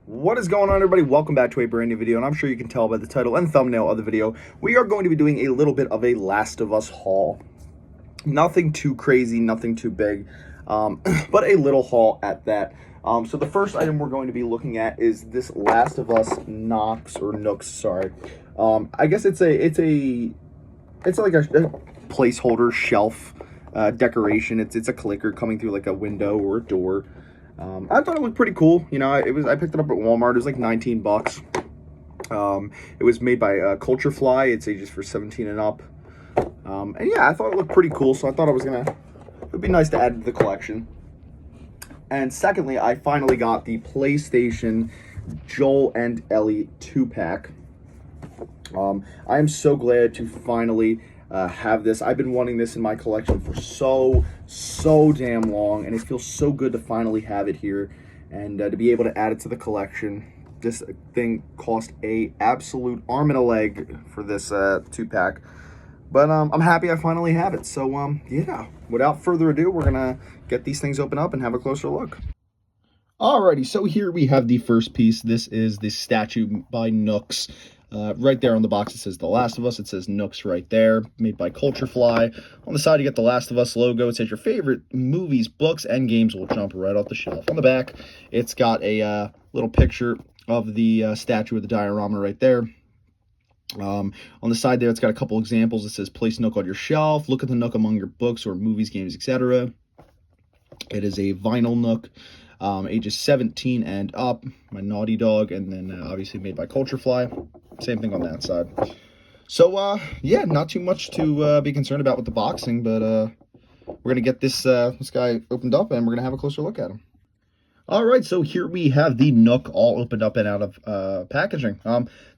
What is going on, everybody? Welcome back to a brand new video, and I'm sure you can tell by the title and thumbnail of the video, we are going to be doing a little bit of a Last of Us haul. Nothing too crazy, nothing too big, but a little haul at that. So the first item we're going to be looking at is this Last of Us Nooks, sorry. I guess it's like a placeholder shelf decoration. It's a clicker coming through like a window or a door. I thought it looked pretty cool. You know, I picked it up at Walmart. It was like 19 bucks. It was made by Culture Fly. It's ages for 17 and up. And yeah, I thought it looked pretty cool, so I thought it would be nice to add to the collection. And secondly, I finally got the PlayStation Joel and Ellie 2-pack. I am so glad to finally have this. I've been wanting this in my collection for so damn long, and it feels so good to finally have it here and to be able to add it to the collection. This thing cost a absolute arm and a leg for this 2-pack, but I'm happy I finally have it. So yeah, without further ado, we're gonna get these things open up and have a closer look. Alrighty, so here we have the first piece. This is the statue by Nooks. Right there on the box it says The Last of Us. It says Nooks right there, made by Culture Fly. On the side you get The Last of Us logo. It says your favorite movies, books, and games will jump right off the shelf. On the back it's got a little picture of the statue of the diorama right there. On the side there it's got a couple examples. It says place Nook on your shelf, look at the Nook among your books or movies, games, etc. It is a vinyl Nook. Ages 17 and up, my Naughty Dog, and then obviously made by Culture Fly. Same thing on that side. So, yeah, not too much to be concerned about with the boxing, but we're going to get this guy opened up, and we're going to have a closer look at him. All right, so here we have the Nook all opened up and out of packaging.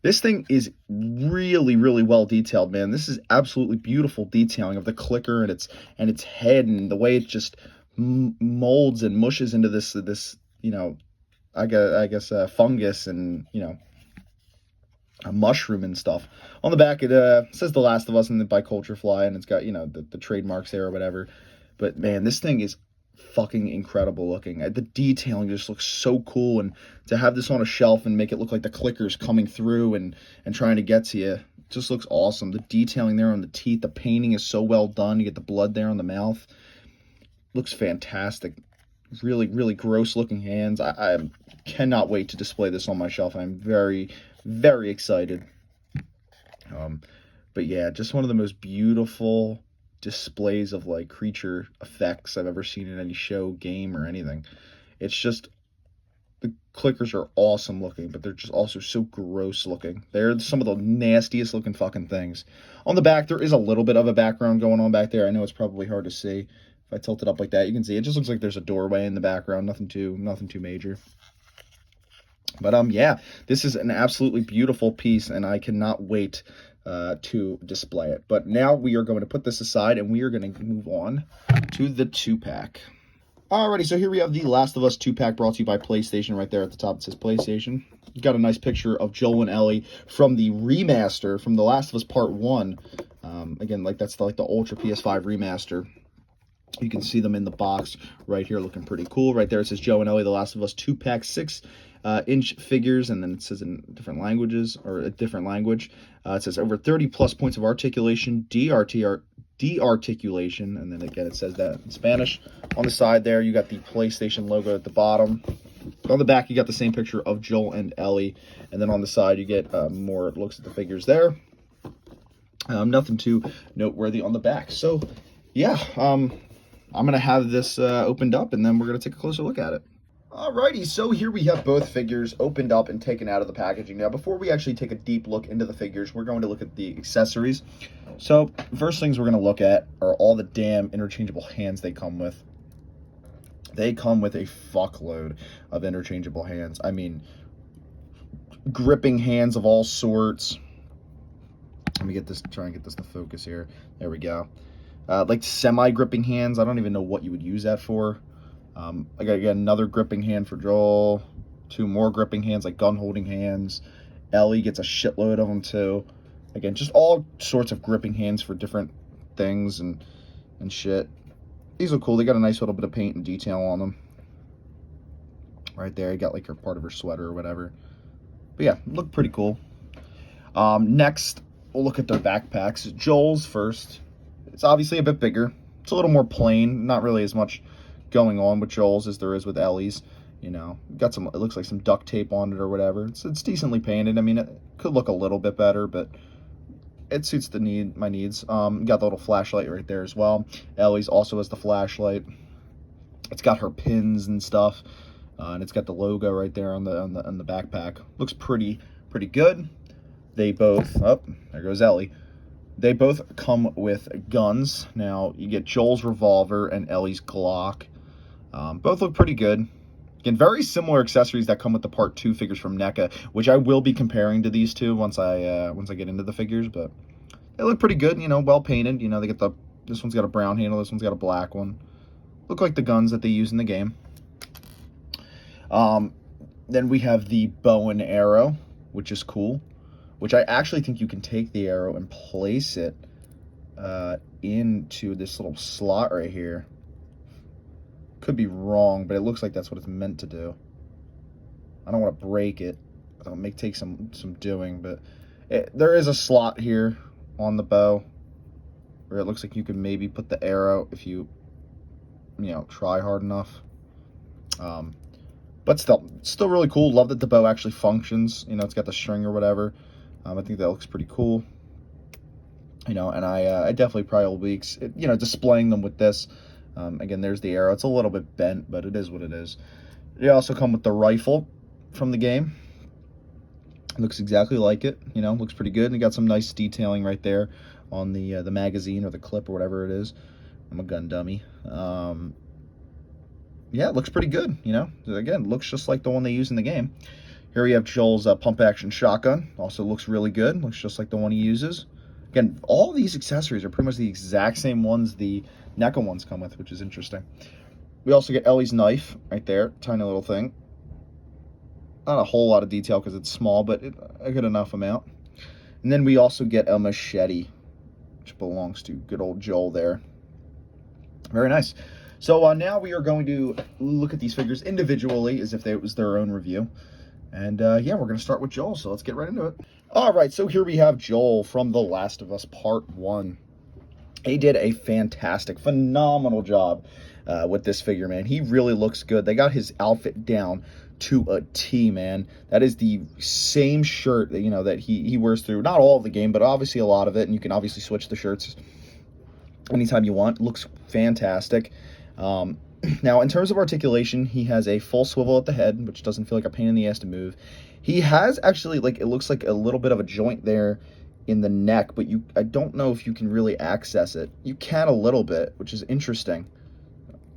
This thing is really well detailed, man. This is absolutely beautiful detailing of the clicker and its head and the way it just molds and mushes into this you know, I guess fungus and, you know, a mushroom and stuff. On the back it says The Last of Us and then by Culture Fly, and it's got, you know, the trademarks there or whatever. But man, this thing is fucking incredible looking. The detailing just looks so cool, and to have this on a shelf and make it look like the clicker's coming through and trying to get to you just looks awesome. The detailing there on the teeth, the painting is so well done. You get the blood there on the mouth. Looks fantastic. Really gross looking hands. I cannot wait to display this on my shelf. I'm very excited. But yeah, just one of the most beautiful displays of like creature effects I've ever seen in any show, game, or anything. It's just, the clickers are awesome looking, but they're just also so gross looking. They're some of the nastiest looking fucking things. On the back, there is a little bit of a background going on back there. I know it's probably hard to see. If I tilt it up like that, you can see it just looks like there's a doorway in the background. Nothing too major. But yeah, this is an absolutely beautiful piece, and I cannot wait to display it. But now we are going to put this aside, and we are going to move on to the 2-pack. Alrighty, so here we have the Last of Us 2-pack brought to you by PlayStation. Right there at the top it says PlayStation. You got a nice picture of Joel and Ellie from the remaster, from The Last of Us Part 1. Again, like that's like the Ultra PS5 remaster. You can see them in the box right here looking pretty cool. Right there it says Joe and Ellie, The Last of Us 2-pack, 6-inch figures, and then it says in different languages, or a different language. It says over 30 plus points of articulation, de-articulation, and then again it says that in Spanish. On the side there you got the PlayStation logo at the bottom. On the back you got the same picture of Joel and Ellie, and then on the side you get more looks at the figures there. Nothing too noteworthy on the back. So yeah, I'm going to have this opened up, and then we're going to take a closer look at it. Alrighty, so here we have both figures opened up and taken out of the packaging. Now, before we actually take a deep look into the figures, we're going to look at the accessories. So, first things we're going to look at are all the damn interchangeable hands they come with. They come with a fuckload of interchangeable hands. I mean, gripping hands of all sorts. Let me try and get this to focus here. There we go. Like semi-gripping hands. I don't even know what you would use that for. I got another gripping hand for Joel. 2 more gripping hands, like gun-holding hands. Ellie gets a shitload of them too. Again, just all sorts of gripping hands for different things and shit. These look cool. They got a nice little bit of paint and detail on them. right there. You got like her part of her sweater or whatever. But yeah, look pretty cool. Next, we'll look at their backpacks. Joel's first. It's obviously a bit bigger. It's a little more plain. Not really as much going on with Joel's as there is with Ellie's. You know, got some, it looks like some duct tape on it or whatever. It's decently painted. I mean, it could look a little bit better, but it suits my needs. Got the little flashlight right there as well. Ellie's also has the flashlight. It's got her pins and stuff, and it's got the logo right there on the backpack. Looks pretty good. They both, oh, there goes Ellie. They both come with guns. Now, you get Joel's revolver and Ellie's Glock. Both look pretty good. Again, very similar accessories that come with the Part 2 figures from NECA, which I will be comparing to these two once I get into the figures, but they look pretty good, you know, well painted. You know, they get this one's got a brown handle, this one's got a black one. Look like the guns that they use in the game. Then we have the bow and arrow, which is cool, which I actually think you can take the arrow and place it into this little slot right here. Could be wrong, but it looks like that's what it's meant to do. I don't want to break it. It'll take some doing, but there is a slot here on the bow where it looks like you could maybe put the arrow if you know, try hard enough. But still really cool. Love that the bow actually functions. You know, it's got the string or whatever. I think that looks pretty cool. You know, and I definitely probably will be, you know, displaying them with this. Again, there's the arrow. It's a little bit bent, but it is what it is. They also come with the rifle from the game. Looks exactly like it. You know, looks pretty good. And they got some nice detailing right there on the magazine or the clip or whatever it is. I'm a gun dummy. Yeah, it looks pretty good. You know, again, looks just like the one they use in the game. Here we have Joel's pump action shotgun. Also looks really good. Looks just like the one he uses. Again, all these accessories are pretty much the exact same ones the NECA ones come with, which is interesting. We also get Ellie's knife right there, tiny little thing. Not a whole lot of detail because it's small, but a good enough amount. And then we also get a machete, which belongs to good old Joel there. Very nice. So now we are going to look at these figures individually as if it was their own review. And yeah, we're going to start with Joel, so let's get right into it. All right, so here we have Joel from The Last of Us Part 1. He did a fantastic, phenomenal job with this figure, man. He really looks good. They got his outfit down to a T, man. That is the same shirt that, you know, that he wears through, not all of the game, but obviously a lot of it, and you can obviously switch the shirts anytime you want. Looks fantastic. Now, in terms of articulation, he has a full swivel at the head, which doesn't feel like a pain in the ass to move. He has actually, like, it looks like a little bit of a joint there in the neck, but I don't know if you can really access it. You can a little bit, which is interesting.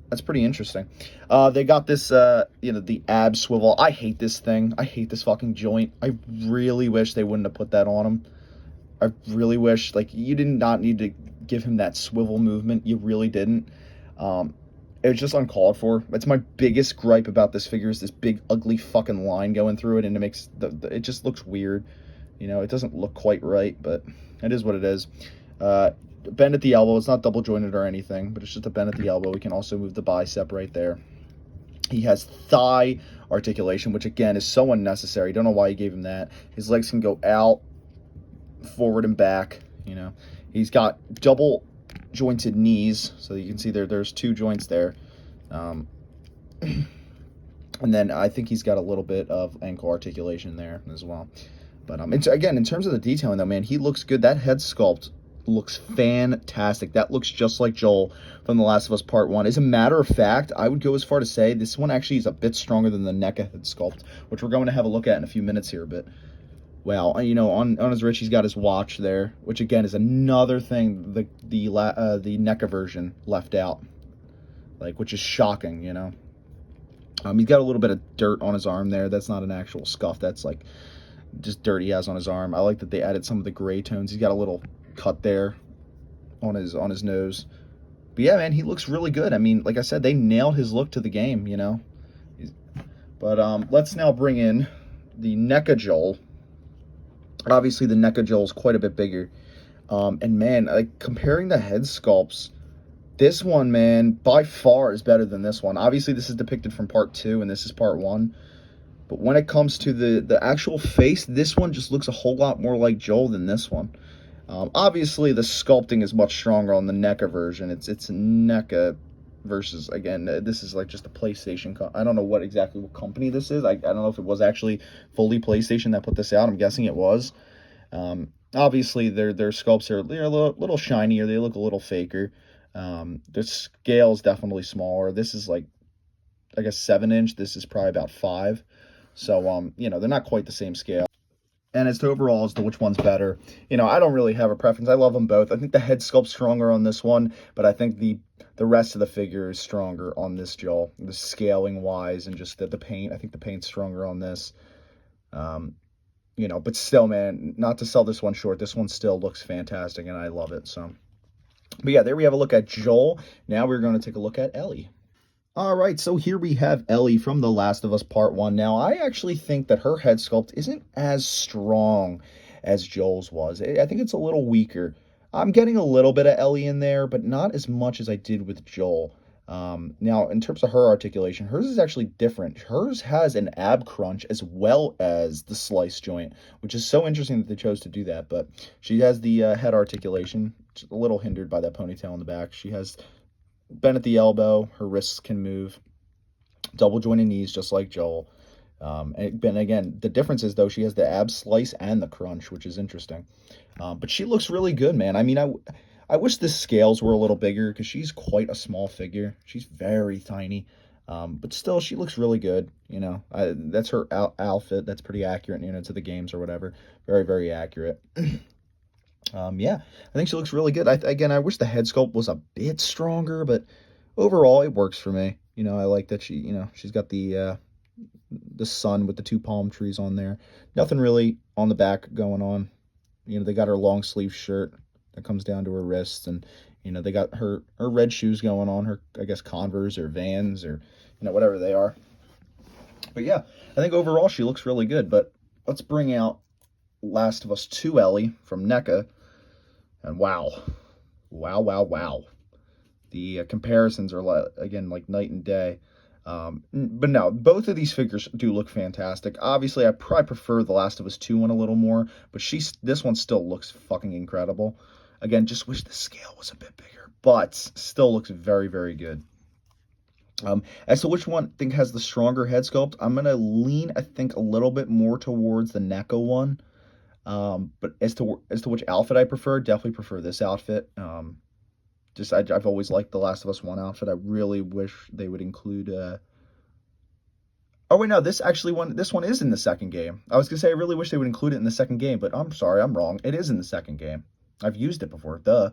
That's pretty interesting. They got this, you know, the ab swivel. I hate this thing. I hate this fucking joint. I really wish they wouldn't have put that on him. I really wish, like, you did not need to give him that swivel movement. You really didn't. It was just uncalled for. That's my biggest gripe about this figure, is this big, ugly fucking line going through it, and it makes it just looks weird. You know, it doesn't look quite right, but it is what it is. Bend at the elbow. It's not double jointed or anything, but it's just a bend at the elbow. We can also move the bicep right there. He has thigh articulation, which again is so unnecessary. Don't know why he gave him that. His legs can go out, forward and back. You know, he's got double jointed knees, so you can see there's two joints there, and then I think he's got a little bit of ankle articulation there as well. But again, in terms of the detailing though, man, he looks good. That head sculpt looks fantastic. That looks just like Joel from The Last of Us Part 1. As a matter of fact, I would go as far to say this one actually is a bit stronger than the NECA head sculpt, which we're going to have a look at in a few minutes here. But well, you know, on his wrist, he's got his watch there, which again is another thing the NECA version left out, like, which is shocking, you know. He's got a little bit of dirt on his arm there. That's not an actual scuff. That's like just dirt he has on his arm. I like that they added some of the gray tones. He's got a little cut there on his nose. But yeah, man, he looks really good. I mean, like I said, they nailed his look to the game, you know. But let's now bring in the NECA Joel. Obviously, the NECA Joel is quite a bit bigger. And man, like, comparing the head sculpts This one, man, by far is better than this one. Obviously, this is depicted from part 2, and this is part 1. But when it comes to the actual face, this one just looks a whole lot more like Joel than this one. Obviously, the sculpting is much stronger on the NECA version. It's NECA versus, again, this is like just a PlayStation. I don't know what company this is. I don't know if it was actually fully PlayStation that put this out. I'm guessing it was. Obviously, their sculpts are they're a little shinier. They look a little faker. The scale is definitely smaller. This is like, I guess, 7-inch. This is probably about 5. So, you know, they're not quite the same scale. And as to overall, as to which one's better, you know, I don't really have a preference. I love them both. I think the head sculpt's stronger on this one, but I think the rest of the figure is stronger on this Joel, the scaling wise, and just the paint. I think the paint's stronger on this. You know, but still, man, not to sell this one short, this one still looks fantastic, and I love it. So, but yeah, there we have a look at Joel. Now we're going to take a look at Ellie. All right, so here we have Ellie from The Last of Us Part 1. Now, I actually think that her head sculpt isn't as strong as Joel's was. I think it's a little weaker. I'm getting a little bit of Ellie in there, but not as much as I did with Joel. Now, in terms of her articulation, hers is actually different. Hers has an ab crunch as well as the slice joint, which is so interesting that they chose to do that. But she has the head articulation, a little hindered by that ponytail in the back. She has bend at the elbow, her wrists can move, double jointed knees just like Joel. And again, the difference is, though, she has the ab slice and the crunch, which is interesting. But she looks really good, man. I mean, I wish the scales were a little bigger because she's quite a small figure. She's very tiny. But still, she looks really good. You know, that's her outfit. That's pretty accurate, you know, to the games or whatever. Very, very accurate. Yeah, I think she looks really good. Again, I wish the head sculpt was a bit stronger, but overall, it works for me. You know, I like that she, you know, she's got the sun with the 2 palm trees on there. Nothing really on the back going on. You know, they got her long sleeve shirt that comes down to her wrists, and you know, they got her red shoes going on, her, I guess, Converse or Vans or, you know, whatever they are. But yeah, I think overall she looks really good. But let's bring out Last of Us 2 Ellie from NECA. And wow. The comparisons are, again, like night and day. But no, both of these figures do look fantastic. Obviously, I probably prefer the Last of Us 2 one a little more, but this one still looks fucking incredible. Again, just wish the scale was a bit bigger, but still looks very, very good. As to which one I think has the stronger head sculpt, I'm going to lean, I think, a little bit more towards the NECA one. But as to which outfit I prefer, definitely prefer this outfit. I've always liked the Last of Us 1 outfit. I really wish they would include oh wait, no, this one is in the second game. I was gonna say I really wish they would include it in the second game, but I'm sorry, I'm wrong. It is in the second game. I've used it before. Duh.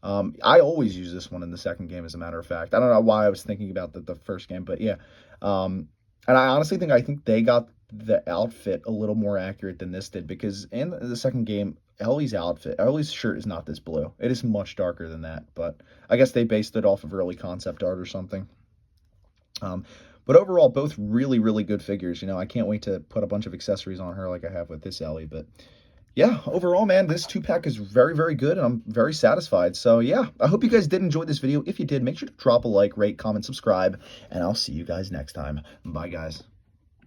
I always use this one in the second game, as a matter of fact. I don't know why I was thinking about the first game, but yeah. And I honestly think they got the outfit a little more accurate than this did, because in the second game, Ellie's shirt is not this blue. It is much darker than that, but I guess they based it off of early concept art or something. But overall, both really, really good figures. You know, I can't wait to put a bunch of accessories on her like I have with this Ellie. But yeah, overall, man, this 2-pack is very, very good, and I'm very satisfied. So yeah, I hope you guys did enjoy this video. If you did, make sure to drop a like, rate, comment, subscribe, and I'll see you guys next time. Bye, guys.